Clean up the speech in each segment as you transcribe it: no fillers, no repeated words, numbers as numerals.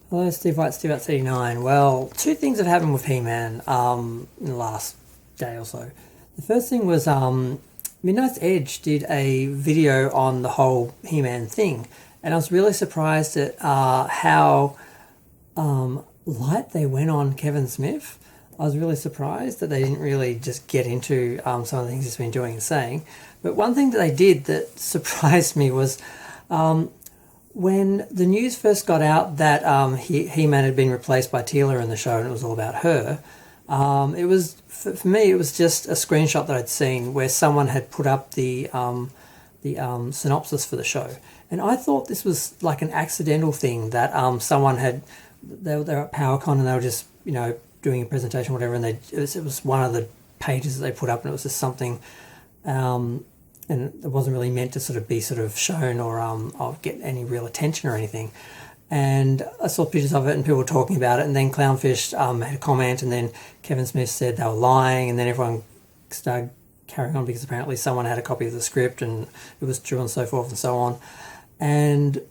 Hello, Steve White, Steve at 39. Well, two things have happened with He-Man in the last day or so. The first thing was Midnight's Edge did a video on the whole He-Man thing, and I was really surprised at how light they went on Kevin Smith. I was really surprised that they didn't really just get into some of the things he's been doing and saying. But one thing that they did that surprised me was when the news first got out that He-Man had been replaced by Teela in the show and it was all about her, it was, for me, it was just a screenshot that I'd seen where someone had put up the synopsis for the show. And I thought this was like an accidental thing that someone had, they were at PowerCon and they were just, doing a presentation or whatever, and it was one of the pages that they put up and it was just something, and it wasn't really meant to sort of shown or get any real attention or anything. And I saw pictures of it and people were talking about it, and then Clownfish made a comment, and then Kevin Smith said they were lying, and then everyone started carrying on because apparently someone had a copy of the script and it was true and so forth and so on. And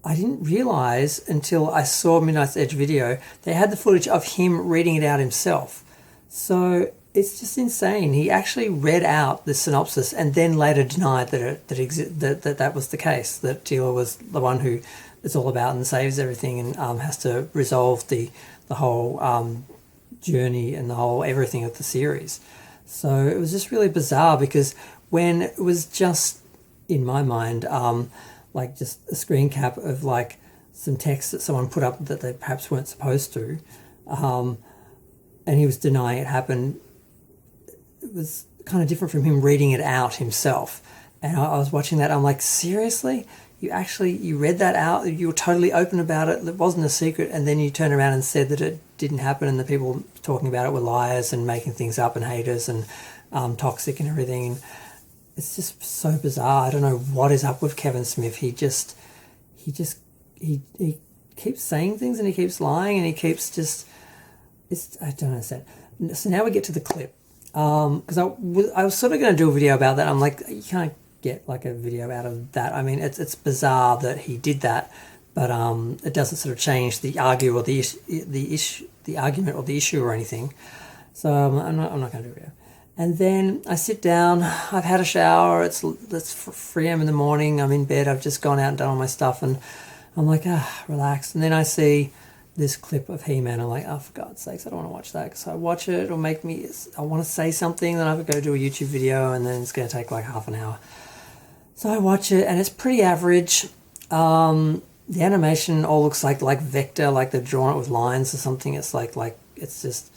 I didn't realise until I saw Midnight's Edge video, they had the footage of him reading it out himself. So it's just insane. He actually read out the synopsis and then later denied that was the case, that Teela was the one who it's all about and saves everything and has to resolve the whole journey and the whole everything of the series. So it was just really bizarre because when it was just, in my mind, like just a screen cap of like some text that someone put up that they perhaps weren't supposed to, and he was denying it happened. It was kind of different from him reading it out himself. And I was watching that, I'm like, seriously? You read that out, you were totally open about it, it wasn't a secret, and then you turn around and said that it didn't happen and the people talking about it were liars and making things up and haters and toxic and everything. And it's just so bizarre. I don't know what is up with Kevin Smith. He keeps saying things and he keeps lying and he keeps just, I don't understand. So now we get to the clip. Because I was sort of going to do a video about that. I'm like, you can't get like a video out of that. I mean, it's bizarre that he did that, but it doesn't sort of change the argument or the issue or anything. So I'm not going to do a video. And then I sit down, I've had a shower, it's 3 a.m. in the morning, I'm in bed, I've just gone out and done all my stuff, and I'm like, relax. And then I see this clip of He-Man, I'm like, oh, for God's sakes, I don't want to watch that, because I watch it, it'll make me, I want to say something, then I have to go do a YouTube video, and then it's going to take like half an hour. So I watch it, and it's pretty average. The animation all looks like vector, like they've drawn it with lines or something. It's like it's just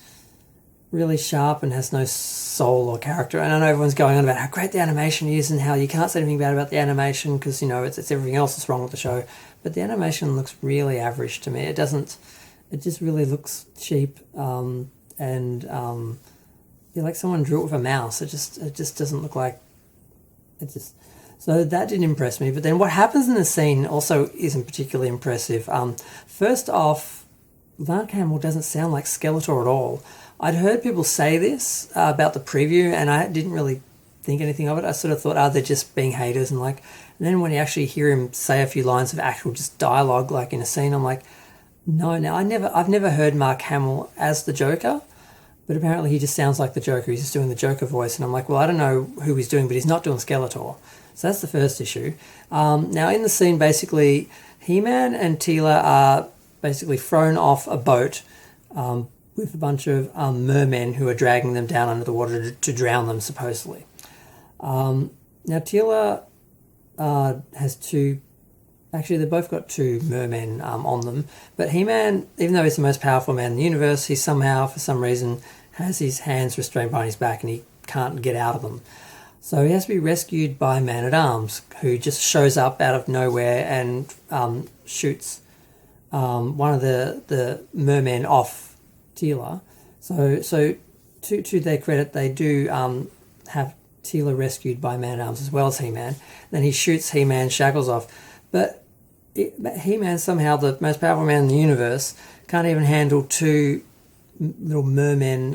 really sharp and has no soul or character. And I know everyone's going on about how great the animation is and how you can't say anything bad about the animation because, it's everything else that's wrong with the show. But the animation looks really average to me. It just really looks cheap and like someone drew it with a mouse. It just doesn't look like it just... So that didn't impress me. But then what happens in the scene also isn't particularly impressive. First off, Mark Hamill doesn't sound like Skeletor at all. I'd heard people say this about the preview, and I didn't really think anything of it. I sort of thought, they're just being haters, and then when you actually hear him say a few lines of actual just dialogue, like in a scene, I'm like, no. Now I've never heard Mark Hamill as the Joker, but apparently he just sounds like the Joker. He's just doing the Joker voice, and I'm like, well, I don't know who he's doing, but he's not doing Skeletor. So that's the first issue. Now in the scene, basically, He-Man and Teela are basically thrown off a boat with a bunch of mermen who are dragging them down under the water to drown them, supposedly. Now, Teela has two... Actually, they've both got two mermen on them. But He-Man, even though he's the most powerful man in the universe, he somehow, for some reason, has his hands restrained behind his back and he can't get out of them. So he has to be rescued by Man-at-Arms, who just shows up out of nowhere and shoots one of the mermen off Teela. So to their credit, they do have Teela rescued by Man-at-Arms as well as He-Man. Then he shoots He-Man, shackles off. But He-Man, somehow the most powerful man in the universe, can't even handle two little mermen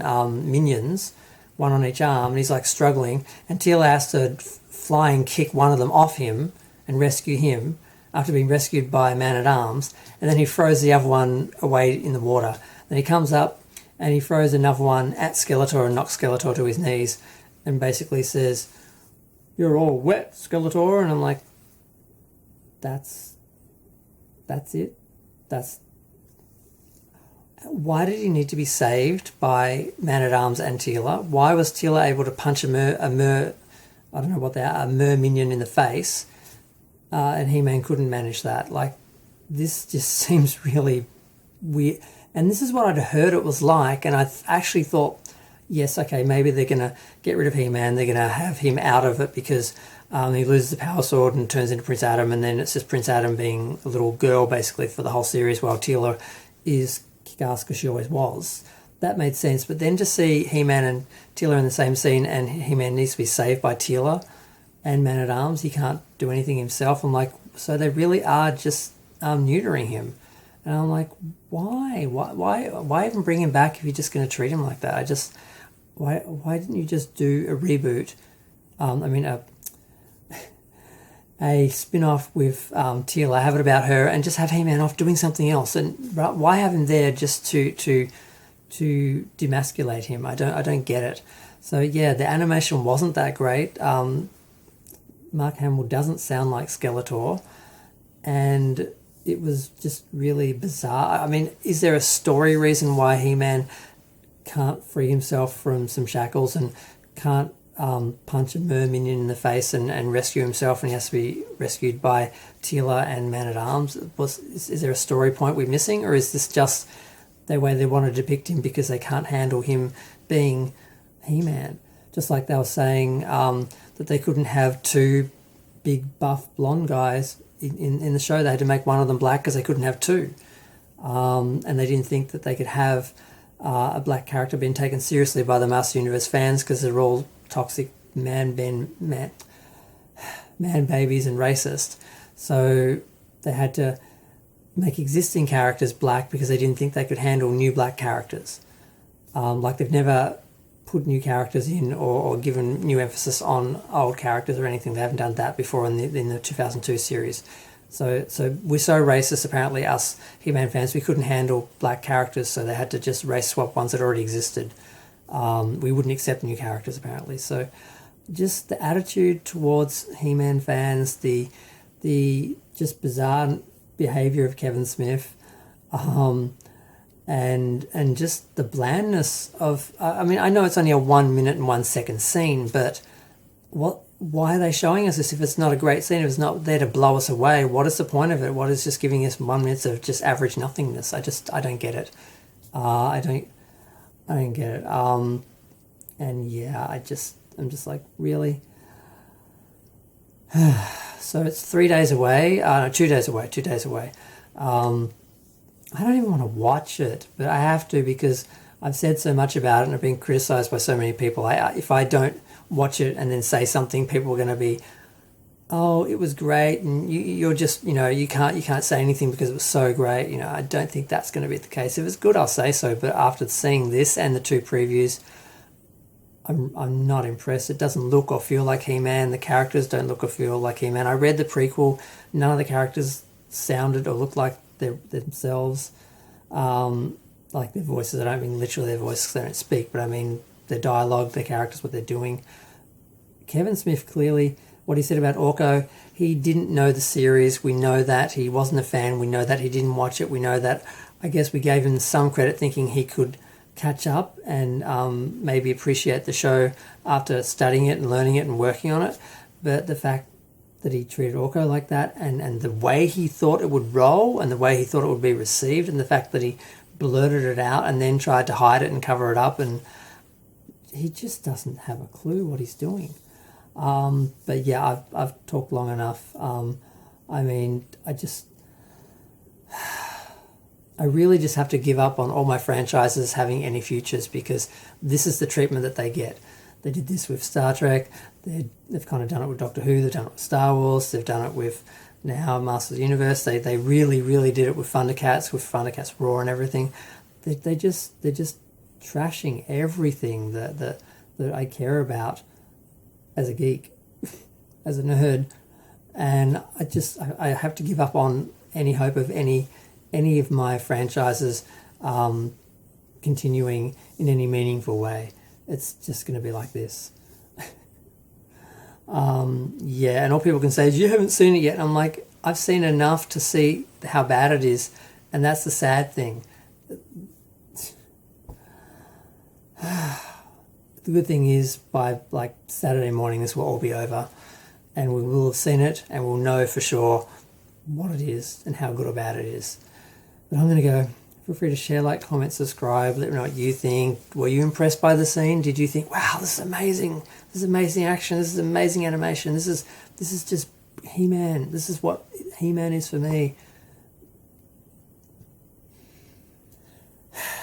minions, one on each arm, and he's like struggling. And Teela has to fly and kick one of them off him and rescue him. after being rescued by a man-at-arms, and then he throws the other one away in the water. Then he comes up and he throws another one at Skeletor and knocks Skeletor to his knees and basically says, "You're all wet, Skeletor." And I'm like, that's it? Why did he need to be saved by Man-at-Arms and Teela? Why was Teela able to punch a mer minion in the face, and He-Man couldn't manage that? Like, this just seems really weird. And this is what I'd heard it was like, and I actually thought, yes, okay, maybe they're going to get rid of He-Man, they're going to have him out of it because he loses the power sword and turns into Prince Adam, and then it's just Prince Adam being a little girl basically for the whole series, while Teela is kick-ass because she always was. That made sense. But then to see He-Man and Teela in the same scene, and He-Man needs to be saved by Teela and Man-at-Arms, he can't do anything himself. I'm like, so they really are just neutering him. And I'm like, why even bring him back if you're just going to treat him like that? Why didn't you just do a reboot? A spin-off with Teela, have it about her, and just have He-Man off doing something else. And why have him there just to demasculate him? I don't get it. So yeah, the animation wasn't that great. Mark Hamill doesn't sound like Skeletor, and it was just really bizarre. I mean, is there a story reason why He-Man can't free himself from some shackles and can't punch a minion in the face and rescue himself, and he has to be rescued by Teela and Man-at-Arms? Is there a story point we're missing, or is this just the way they want to depict him because they can't handle him being He-Man? Just like they were saying that they couldn't have two big buff blonde guys in the show. They had to make one of them black because they couldn't have two. And they didn't think that they could have a black character being taken seriously by the Master Universe fans because they're all toxic man babies and racist. So they had to make existing characters black because they didn't think they could handle new black characters. Like they've never put new characters in or given new emphasis on old characters or anything. They haven't done that before in the 2002 series. So we're so racist, apparently, us He-Man fans, we couldn't handle black characters, so they had to just race swap ones that already existed. We wouldn't accept new characters, apparently. So just the attitude towards He-Man fans, the just bizarre behaviour of Kevin Smith, and just the blandness of... I mean, I know it's only a 1 minute and 1 second scene, but why are they showing us this if it's not a great scene, if it's not there to blow us away? What is the point of it? What is just giving us 1 minute of just average nothingness? I don't get it. I don't get it. And yeah, I'm just like, really? So it's 3 days away. No, 2 days away. 2 days away. I don't even want to watch it, but I have to because I've said so much about it and I've been criticised by so many people. If I don't watch it and then say something, people are going to be, oh, it was great, and you're just, you can't say anything because it was so great. I don't think that's going to be the case. If it's good, I'll say so, but after seeing this and the 2 previews, I'm not impressed. It doesn't look or feel like He-Man. The characters don't look or feel like He-Man. I read the prequel. None of the characters sounded or looked like themselves. Like their voices. I don't mean literally their voices, they don't speak, but I mean their dialogue, their characters, what they're doing. Kevin Smith, clearly, what he said about Orko, he didn't know the series. We know that. He wasn't a fan. We know that he didn't watch it. We know that. I guess we gave him some credit thinking he could catch up and maybe appreciate the show after studying it and learning it and working on it. But the fact that he treated Orko like that and the way he thought it would roll and the way he thought it would be received and the fact that he blurted it out and then tried to hide it and cover it up, and he just doesn't have a clue what he's doing. But yeah, I've talked long enough. I mean, I really just have to give up on all my franchises having any futures because this is the treatment that they get. They did this with Star Trek. They've kind of done it with Doctor Who. They've done it with Star Wars. They've done it with now Masters of the Universe. They really, really did it with Thundercats Raw and everything. They're just trashing everything that I care about as a geek, as a nerd. and I have to give up on any hope of any of my franchises continuing in any meaningful way. It's just going to be like this. Yeah, and all people can say is, you haven't seen it yet. And I'm like, I've seen enough to see how bad it is, and that's the sad thing. The good thing is, by like Saturday morning, this will all be over, and we will have seen it, and we'll know for sure what it is and how good or bad it is. But I'm going to go. Feel free to share, like, comment, subscribe. Let me know what you think. Were you impressed by the scene? Did you think, wow, this is amazing. This is amazing action. This is amazing animation. This is just He-Man. This is what He-Man is for me.